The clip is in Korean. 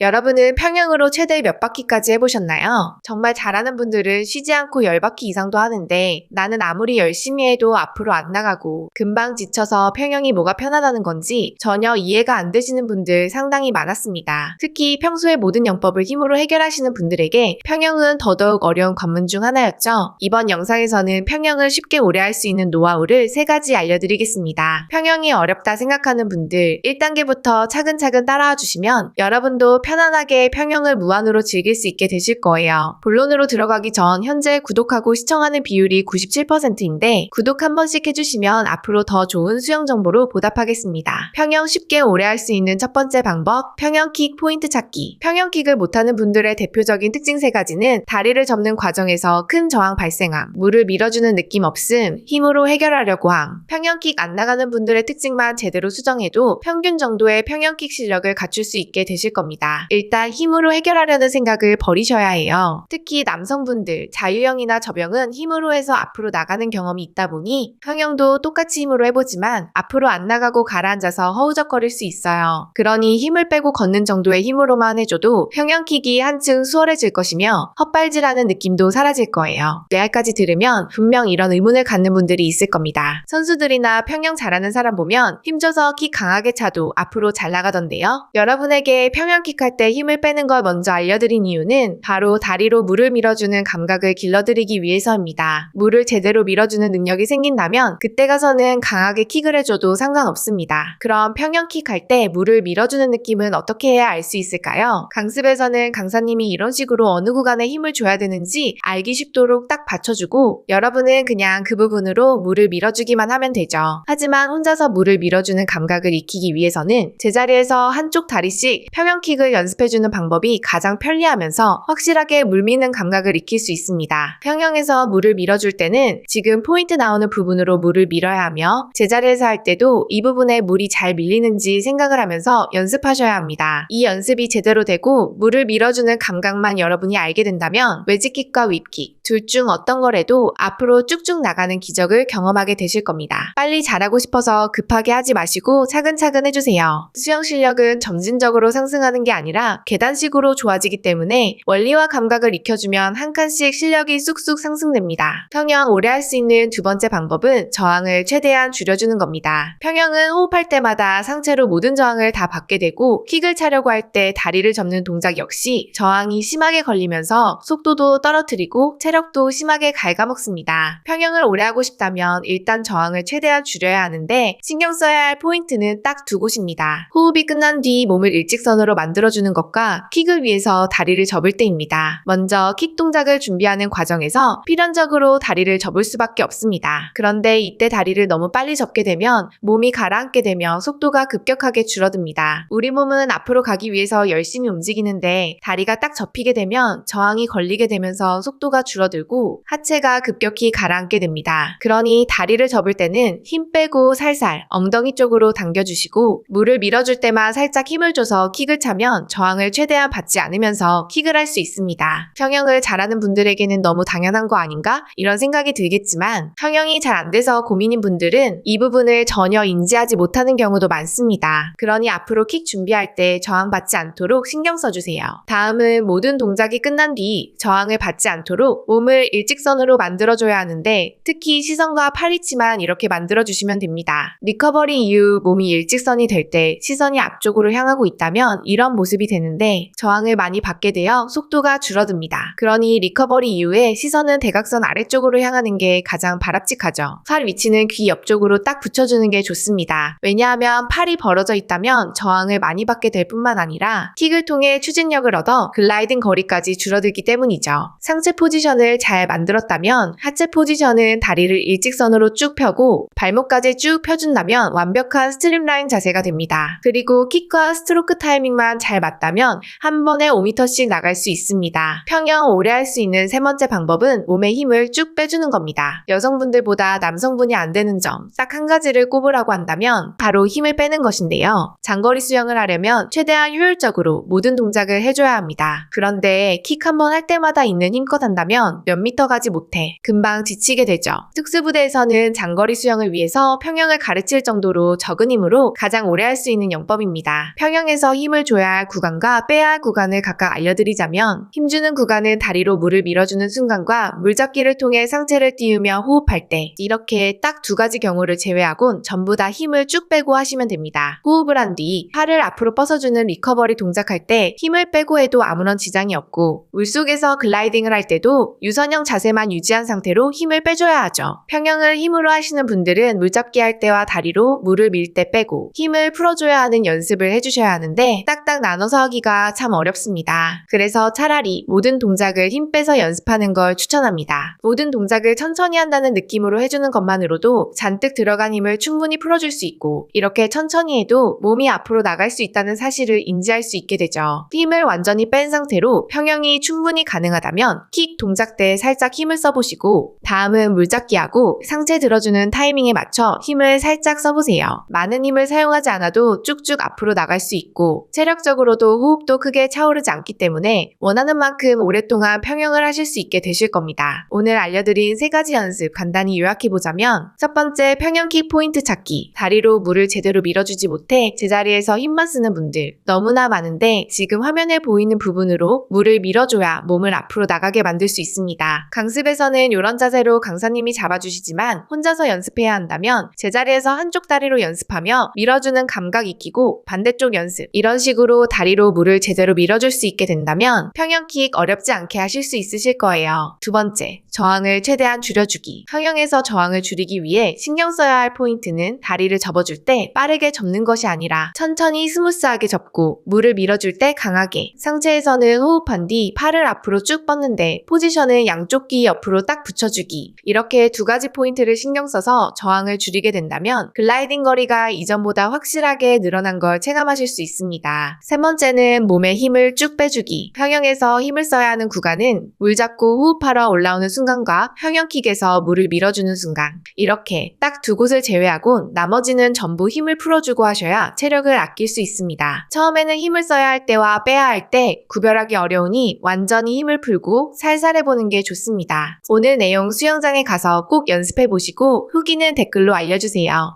여러분은 평형으로 최대 몇 바퀴까지 해보셨나요? 정말 잘하는 분들은 쉬지 않고 10바퀴 이상도 하는데 나는 아무리 열심히 해도 앞으로 안 나가고 금방 지쳐서 평형이 뭐가 편하다는 건지 전혀 이해가 안 되시는 분들 상당히 많았습니다. 특히 평소에 모든 영법을 힘으로 해결하시는 분들에게 평형은 더더욱 어려운 관문 중 하나였죠. 이번 영상에서는 평형을 쉽게 오래 할 수 있는 노하우를 3가지 알려드리겠습니다. 평형이 어렵다 생각하는 분들 1단계부터 차근차근 따라와 주시면 여러분도 편안하게 평형을 무한으로 즐길 수 있게 되실 거예요. 본론으로 들어가기 전 현재 구독하고 시청하는 비율이 97%인데 구독 한 번씩 해주시면 앞으로 더 좋은 수영 정보로 보답하겠습니다. 평형 쉽게 오래 할 수 있는 첫 번째 방법, 평형킥 포인트 찾기. 평형킥을 못하는 분들의 대표적인 특징 3가지는 다리를 접는 과정에서 큰 저항 발생함, 물을 밀어주는 느낌 없음, 힘으로 해결하려고 함. 평형킥 안 나가는 분들의 특징만 제대로 수정해도 평균 정도의 평형킥 실력을 갖출 수 있게 되실 겁니다. 일단 힘으로 해결하려는 생각을 버리셔야 해요. 특히 남성분들, 자유형이나 저병은 힘으로 해서 앞으로 나가는 경험이 있다 보니 평형도 똑같이 힘으로 해보지만 앞으로 안 나가고 가라앉아서 허우적거릴 수 있어요. 그러니 힘을 빼고 걷는 정도의 힘으로만 해줘도 평형킥이 한층 수월해질 것이며 헛발질하는 느낌도 사라질 거예요. 레알까지 들으면 분명 이런 의문을 갖는 분들이 있을 겁니다. 선수들이나 평형 잘하는 사람 보면 힘줘서 킥 강하게 차도 앞으로 잘 나가던데요. 여러분에게 평형킥 할 때 힘을 빼는 걸 먼저 알려드린 이유는 바로 다리로 물을 밀어주는 감각을 길러드리기 위해서입니다. 물을 제대로 밀어주는 능력이 생긴다면 그때 가서는 강하게 킥을 해줘도 상관없습니다. 그럼 평형킥 할 때 물을 밀어주는 느낌은 어떻게 해야 알 수 있을까요? 강습에서는 강사님이 이런 식으로 어느 구간에 힘을 줘야 되는지 알기 쉽도록 딱 받쳐주고 여러분은 그냥 그 부분으로 물을 밀어주기만 하면 되죠. 하지만 혼자서 물을 밀어주는 감각을 익히기 위해서는 제자리에서 한쪽 다리씩 평형킥을 연습해주는 방법이 가장 편리하면서 확실하게 물 미는 감각을 익힐 수 있습니다. 평형에서 물을 밀어줄 때는 지금 포인트 나오는 부분으로 물을 밀어야 하며 제자리에서 할 때도 이 부분에 물이 잘 밀리는지 생각을 하면서 연습하셔야 합니다. 이 연습이 제대로 되고 물을 밀어주는 감각만 여러분이 알게 된다면 웨지킥과 윕킥 둘 중 어떤 거라도 앞으로 쭉쭉 나가는 기적을 경험하게 되실 겁니다. 빨리 잘하고 싶어서 급하게 하지 마시고 차근차근 해주세요. 수영 실력은 점진적으로 상승하는 게 아니라 계단식으로 좋아지기 때문에 원리와 감각을 익혀주면 한 칸씩 실력이 쑥쑥 상승됩니다. 평형 오래 할 수 있는 두 번째 방법은 저항을 최대한 줄여주는 겁니다. 평형은 호흡할 때마다 상체로 모든 저항을 다 받게 되고 킥을 차려고 할 때 다리를 접는 동작 역시 저항이 심하게 걸리면서 속도도 떨어뜨리고 체력도 심하게 갉아먹습니다. 평형을 오래 하고 싶다면 일단 저항을 최대한 줄여야 하는데 신경 써야 할 포인트는 딱 두 곳입니다. 호흡이 끝난 뒤 몸을 일직선으로 만들어주는 것과 킥을 위해서 다리를 접을 때입니다. 먼저 킥 동작을 준비하는 과정에서 필연적으로 다리를 접을 수밖에 없습니다. 그런데 이때 다리를 너무 빨리 접게 되면 몸이 가라앉게 되며 속도가 급격하게 줄어듭니다. 우리 몸은 앞으로 가기 위해서 열심히 움직이는데 다리가 딱 접히게 되면 저항이 걸리게 되면서 속도가 줄어들고 하체가 급격히 가라앉게 됩니다. 그러니 다리를 접을 때는 힘 빼고 살살 엉덩이 쪽으로 당겨주시고 물을 밀어줄 때만 살짝 힘을 줘서 킥을 차면 저항을 최대한 받지 않으면서 킥을 할 수 있습니다. 평형을 잘하는 분들에게는 너무 당연한 거 아닌가? 이런 생각이 들겠지만 평형이 잘 안 돼서 고민인 분들은 이 부분을 전혀 인지하지 못하는 경우도 많습니다. 그러니 앞으로 킥 준비할 때 저항받지 않도록 신경 써주세요. 다음은 모든 동작이 끝난 뒤 저항을 받지 않도록 몸을 일직선으로 만들어줘야 하는데 특히 시선과 팔위치만 이렇게 만들어주시면 됩니다. 리커버리 이후 몸이 일직선이 될 때 시선이 앞쪽으로 향하고 있다면 이런 모습이 되는데 저항을 많이 받게 되어 속도가 줄어듭니다. 그러니 리커버리 이후에 시선은 대각선 아래쪽으로 향하는 게 가장 바람직하죠. 팔 위치는 귀 옆쪽으로 딱 붙여주는 게 좋습니다. 왜냐하면 팔이 벌어져 있다면 저항을 많이 받게 될 뿐만 아니라 킥을 통해 추진력을 얻어 글라이딩 거리까지 줄어들기 때문이죠. 상체 포지션을 잘 만들었다면 하체 포지션은 다리를 일직선으로 쭉 펴고 발목까지 쭉 펴준다면 완벽한 스트림라인 자세가 됩니다. 그리고 킥과 스트로크 타이밍만 잘 맞다면 한 번에 5m씩 나갈 수 있습니다. 평형 오래 할 수 있는 세 번째 방법은 몸에 힘을 쭉 빼주는 겁니다. 여성분들보다 남성분이 안 되는 점 딱 한 가지를 꼽으라고 한다면 바로 힘을 빼는 것인데요. 장거리 수영을 하려면 최대한 효율적으로 모든 동작을 해줘야 합니다. 그런데 킥 한 번 할 때마다 있는 힘껏 한다면 몇 미터 가지 못해 금방 지치게 되죠. 특수부대에서는 장거리 수영을 위해서 평형을 가르칠 정도로 적은 힘으로 가장 오래 할 수 있는 영법입니다. 평형에서 힘을 줘야 할 할 구간과 빼야 할 구간을 각각 알려드리자면 힘주는 구간은 다리로 물을 밀어주는 순간과 물잡기를 통해 상체를 띄우며 호흡할 때 이렇게 딱 두 가지 경우를 제외하곤 전부 다 힘을 쭉 빼고 하시면 됩니다. 호흡을 한 뒤 팔을 앞으로 뻗어주는 리커버리 동작할 때 힘을 빼고 해도 아무런 지장이 없고 물속에서 글라이딩을 할 때도 유선형 자세만 유지한 상태로 힘을 빼줘야 하죠. 평형을 힘으로 하시는 분들은 물잡기 할 때와 다리로 물을 밀 때 빼고 힘을 풀어줘야 하는 연습을 해주셔야 하는데 딱딱 나눠서 하기가 참 어렵습니다. 그래서 차라리 모든 동작을 힘 빼서 연습하는 걸 추천합니다. 모든 동작을 천천히 한다는 느낌으로 해주는 것만으로도 잔뜩 들어간 힘을 충분히 풀어줄 수 있고 이렇게 천천히 해도 몸이 앞으로 나갈 수 있다는 사실을 인지할 수 있게 되죠. 힘을 완전히 뺀 상태로 평형이 충분히 가능하다면 킥 동작 때 살짝 힘을 써보시고 다음은 물잡기하고 상체 들어주는 타이밍에 맞춰 힘을 살짝 써보세요. 많은 힘을 사용하지 않아도 쭉쭉 앞으로 나갈 수 있고 체력적으로도 호흡도 크게 차오르지 않기 때문에 원하는 만큼 오랫동안 평형을 하실 수 있게 되실 겁니다. 오늘 알려드린 3가지 연습 간단히 요약해보자면 첫 번째 평형 킥 포인트 찾기. 다리로 물을 제대로 밀어주지 못해 제자리에서 힘만 쓰는 분들 너무나 많은데 지금 화면에 보이는 부분으로 물을 밀어줘야 몸을 앞으로 나가게 만들 수 있습니다. 강습에서는 이런 자세로 강사님이 잡아주시지만 혼자서 연습해야 한다면 제자리에서 한쪽 다리로 연습하며 밀어주는 감각 익히고 반대쪽 연습 이런 식으로 다리로 물을 제대로 밀어줄 수 있게 된다면 평형킥 어렵지 않게 하실 수 있으실 거예요. 두 번째, 저항을 최대한 줄여주기. 평형에서 저항을 줄이기 위해 신경 써야 할 포인트는 다리를 접어줄 때 빠르게 접는 것이 아니라 천천히 스무스하게 접고 물을 밀어줄 때 강하게 상체에서는 호흡한 뒤 팔을 앞으로 쭉 뻗는데 포지션은 양쪽 귀 옆으로 딱 붙여주기 이렇게 2가지 포인트를 신경 써서 저항을 줄이게 된다면 글라이딩 거리가 이전보다 확실하게 늘어난 걸 체감하실 수 있습니다. 세 번째는 몸에 힘을 쭉 빼주기. 평형에서 힘을 써야 하는 구간은 물 잡고 호흡하러 올라오는 순간과 평형킥에서 물을 밀어주는 순간 이렇게 딱 2곳을 제외하곤 나머지는 전부 힘을 풀어주고 하셔야 체력을 아낄 수 있습니다. 처음에는 힘을 써야 할 때와 빼야 할 때 구별하기 어려우니 완전히 힘을 풀고 살살 해보는 게 좋습니다. 오늘 내용 수영장에 가서 꼭 연습해보시고 후기는 댓글로 알려주세요.